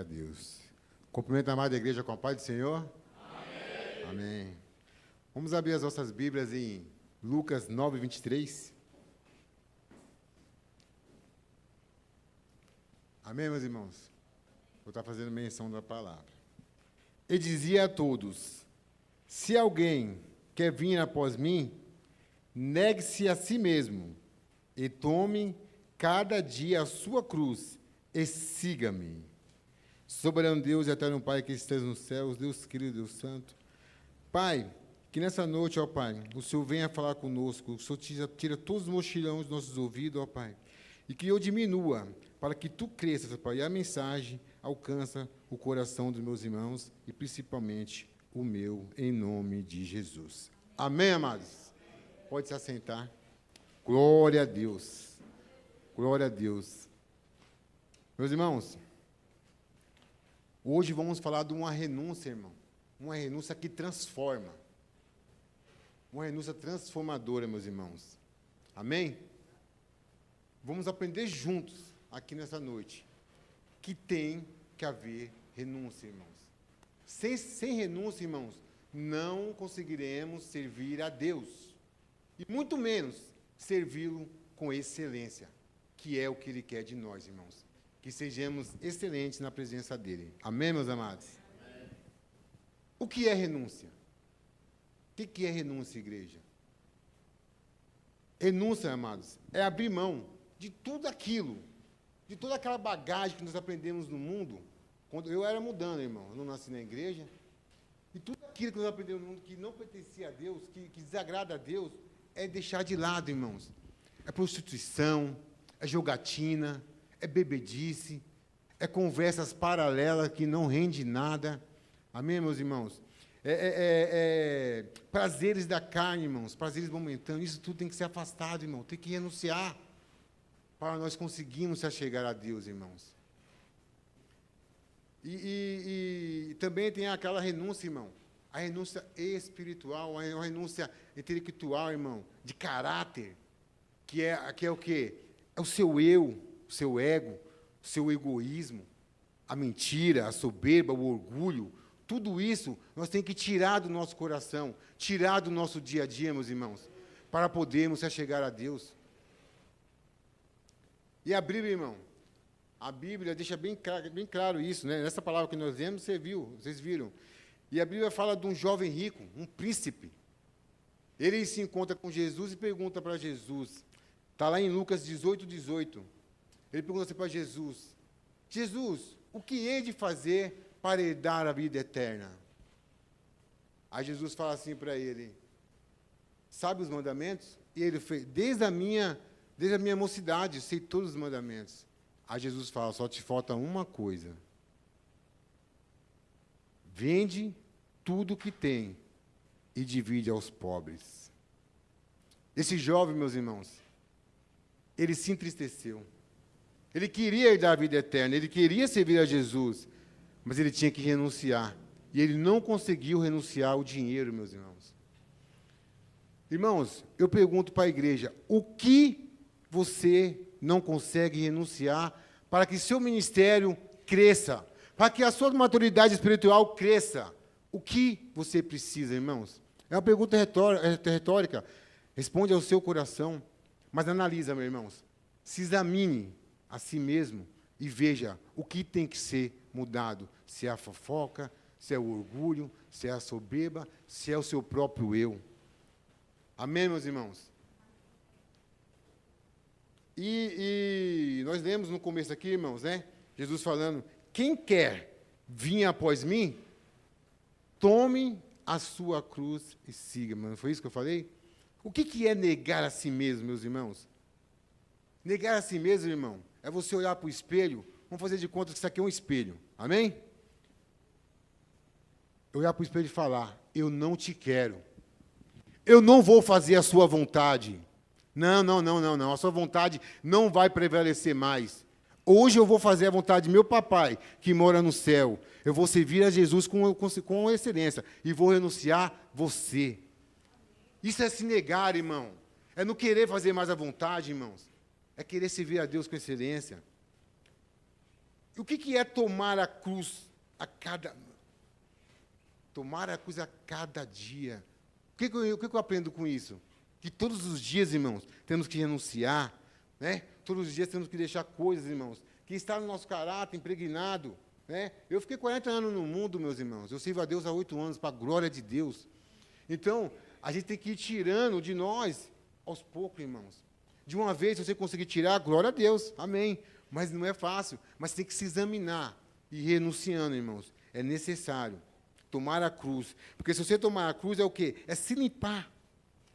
Deus. Cumprimento a amada igreja com a paz do Senhor. Amém. Amém. Vamos abrir as nossas Bíblias em Lucas 9, 23. Amém, meus irmãos? Vou estar fazendo menção da palavra. E dizia a todos: se alguém quer vir após mim, negue-se a si mesmo e tome cada dia a sua cruz e siga-me. Soberano Deus e eterno Pai que estás nos céus, Deus querido, Deus santo. Pai, que nessa noite, ó Pai, o Senhor venha falar conosco, o Senhor tira todos os mochilões dos nossos ouvidos, ó Pai, e que eu diminua, para que Tu cresças, ó Pai, e a mensagem alcança o coração dos meus irmãos, e principalmente o meu, em nome de Jesus. Amém, amados? Pode se assentar. Glória a Deus. Glória a Deus. Meus irmãos, hoje vamos falar de uma renúncia, irmão. Uma renúncia que transforma. Uma renúncia transformadora, meus irmãos. Amém? Vamos aprender juntos, aqui nessa noite, que tem que haver renúncia, irmãos. Sem renúncia, irmãos, não conseguiremos servir a Deus. E muito menos servi-lo com excelência, que é o que Ele quer de nós, irmãos. Que sejamos excelentes na presença dEle. Amém, meus amados? Amém. O que é renúncia? O que é renúncia, igreja? Renúncia, amados, é abrir mão de tudo aquilo, de toda aquela bagagem que nós aprendemos no mundo. Quando eu era mudando, irmão, eu não nasci na igreja, e tudo aquilo que nós aprendemos no mundo que não pertencia a Deus, que desagrada a Deus, é deixar de lado, irmãos. É prostituição, é jogatina, é bebedice, é conversas paralelas que não rende nada. Amém, meus irmãos? Prazeres da carne, irmãos, prazeres momentâneos, isso tudo tem que ser afastado, irmão, tem que renunciar para nós conseguirmos se achegar a Deus, irmãos. E também tem aquela renúncia, irmão, a renúncia espiritual, a renúncia intelectual, irmão, de caráter, que é o quê? É o seu eu, o seu ego, o seu egoísmo, a mentira, a soberba, o orgulho. Tudo isso nós temos que tirar do nosso coração, tirar do nosso dia a dia, meus irmãos, para podermos se achegar a Deus. E a Bíblia, irmão, a Bíblia deixa bem claro isso, né? Nessa palavra que nós lemos, vocês viram. E a Bíblia fala de um jovem rico, um príncipe. Ele se encontra com Jesus e pergunta para Jesus. Está lá em Lucas 18, 18. Ele pergunta assim para Jesus: Jesus, o que hei de fazer para herdar a vida eterna? Aí Jesus fala assim para ele: sabe os mandamentos? E ele fez, desde a minha mocidade, sei todos os mandamentos. Aí Jesus fala: só te falta uma coisa. Vende tudo o que tem e divide aos pobres. Esse jovem, meus irmãos, ele se entristeceu. Ele queria herdar a vida eterna, ele queria servir a Jesus, mas ele tinha que renunciar. E ele não conseguiu renunciar ao dinheiro, meus irmãos. Irmãos, eu pergunto para a igreja: o que você não consegue renunciar para que seu ministério cresça, para que a sua maturidade espiritual cresça? O que você precisa, irmãos? É uma pergunta retórica. Responde ao seu coração, mas analisa, meus irmãos. Se examine a si mesmo e veja o que tem que ser mudado. Se é a fofoca, se é o orgulho, se é a soberba, se é o seu próprio eu. Amém, meus irmãos? E nós lemos no começo aqui, irmãos, né? Jesus falando: quem quer vir após mim, tome a sua cruz e siga-me. Não foi isso que eu falei? O que é negar a si mesmo, meus irmãos? Negar a si mesmo, irmão, é você olhar para o espelho. Vamos fazer de conta que isso aqui é um espelho. Amém? Olhar para o espelho e falar: eu não te quero. Eu não vou fazer a sua vontade. Não. A sua vontade não vai prevalecer mais. Hoje eu vou fazer a vontade de meu papai, que mora no céu. Eu vou servir a Jesus com excelência. E vou renunciar você. Isso é se negar, irmão. É não querer fazer mais a vontade, irmãos. É querer servir a Deus com excelência. E o que é tomar a cruz a cada... Tomar a cruz a cada dia. O que eu aprendo com isso? Que todos os dias, irmãos, temos que renunciar, né? Todos os dias temos que deixar coisas, irmãos, que está no nosso caráter impregnado, né? Eu fiquei 40 anos no mundo, meus irmãos. Eu sirvo a Deus há 8 anos, para a glória de Deus. Então, a gente tem que ir tirando de nós, aos poucos, irmãos. De uma vez, se você conseguir tirar, glória a Deus, amém. Mas não é fácil, mas tem que se examinar e ir renunciando, irmãos. É necessário tomar a cruz. Porque se você tomar a cruz, é o quê? É se limpar,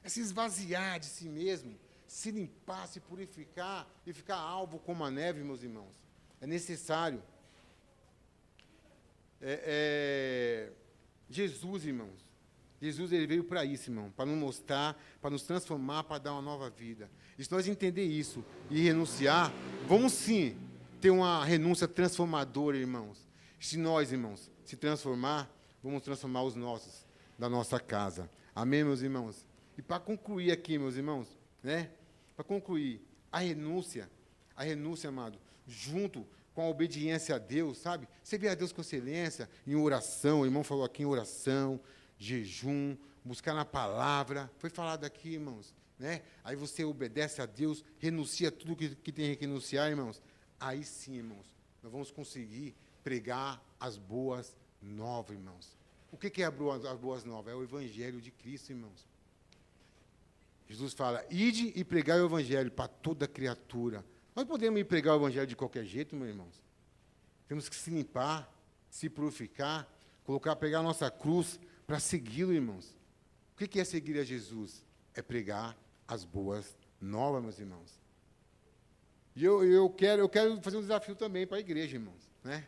é se esvaziar de si mesmo, se limpar, se purificar e ficar alvo como a neve, meus irmãos. É necessário. Jesus, irmãos, Jesus ele veio para isso, irmão, para nos mostrar, para nos transformar, para dar uma nova vida. E se nós entender isso e renunciar, vamos sim ter uma renúncia transformadora, irmãos. Se nós, irmãos, se transformar, vamos transformar os nossos, da nossa casa. Amém, meus irmãos? E para concluir aqui, meus irmãos, né? Para concluir, a renúncia, amado, junto com a obediência a Deus, sabe? Você vê a Deus com excelência, em oração, o irmão falou aqui em oração, jejum, buscar na palavra, foi falado aqui, irmãos, né? Aí você obedece a Deus, renuncia tudo que tem que renunciar, irmãos. Aí sim, irmãos, nós vamos conseguir pregar as boas novas, irmãos. O que é as boas novas? É o Evangelho de Cristo, irmãos. Jesus fala, ide e pregai o Evangelho para toda criatura. Nós podemos ir pregar o Evangelho de qualquer jeito, meus irmãos. Temos que se limpar, se purificar, pegar a nossa cruz para segui-lo, irmãos. O que é seguir a Jesus? É pregar as boas novas, meus irmãos. E eu quero fazer um desafio também para a igreja, irmãos, né?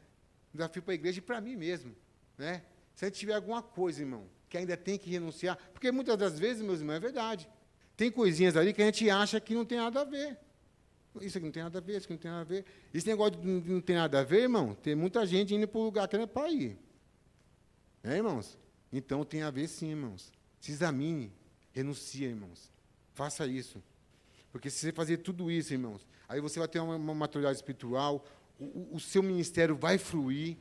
Um desafio para a igreja e para mim mesmo, né? Se a gente tiver alguma coisa, irmão, que ainda tem que renunciar, porque muitas das vezes, meus irmãos, é verdade. Tem coisinhas ali que a gente acha que não tem nada a ver. Isso aqui não tem nada a ver, isso aqui não tem nada a ver. Esse negócio de não tem nada a ver, irmão, tem muita gente indo para o lugar que não é para ir. É, irmãos? Então tem a ver sim, irmãos. Se examine, renuncia, irmãos. Faça isso. Porque se você fazer tudo isso, irmãos, aí você vai ter uma maturidade espiritual, o seu ministério vai fluir.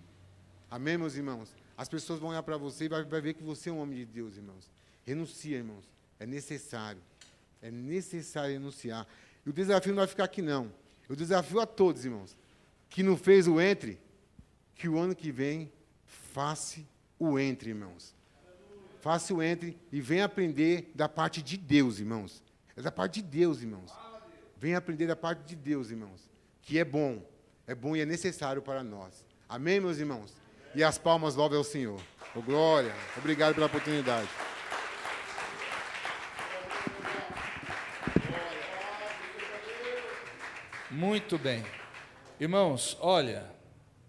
Amém, meus irmãos? As pessoas vão olhar para você e vai ver que você é um homem de Deus, irmãos. Renuncia, irmãos. É necessário. É necessário renunciar. E o desafio não vai ficar aqui, não. Eu desafio a todos, irmãos, que não fez o entre, que o ano que vem faça o entre, irmãos. Faça o entre e venha aprender da parte de Deus, irmãos. É da parte de Deus, irmãos. Venha aprender da parte de Deus, irmãos. Que é bom e é necessário para nós. Amém, meus irmãos? E as palmas louvem ao Senhor. Oh, glória. Obrigado pela oportunidade. Muito bem. Irmãos, olha,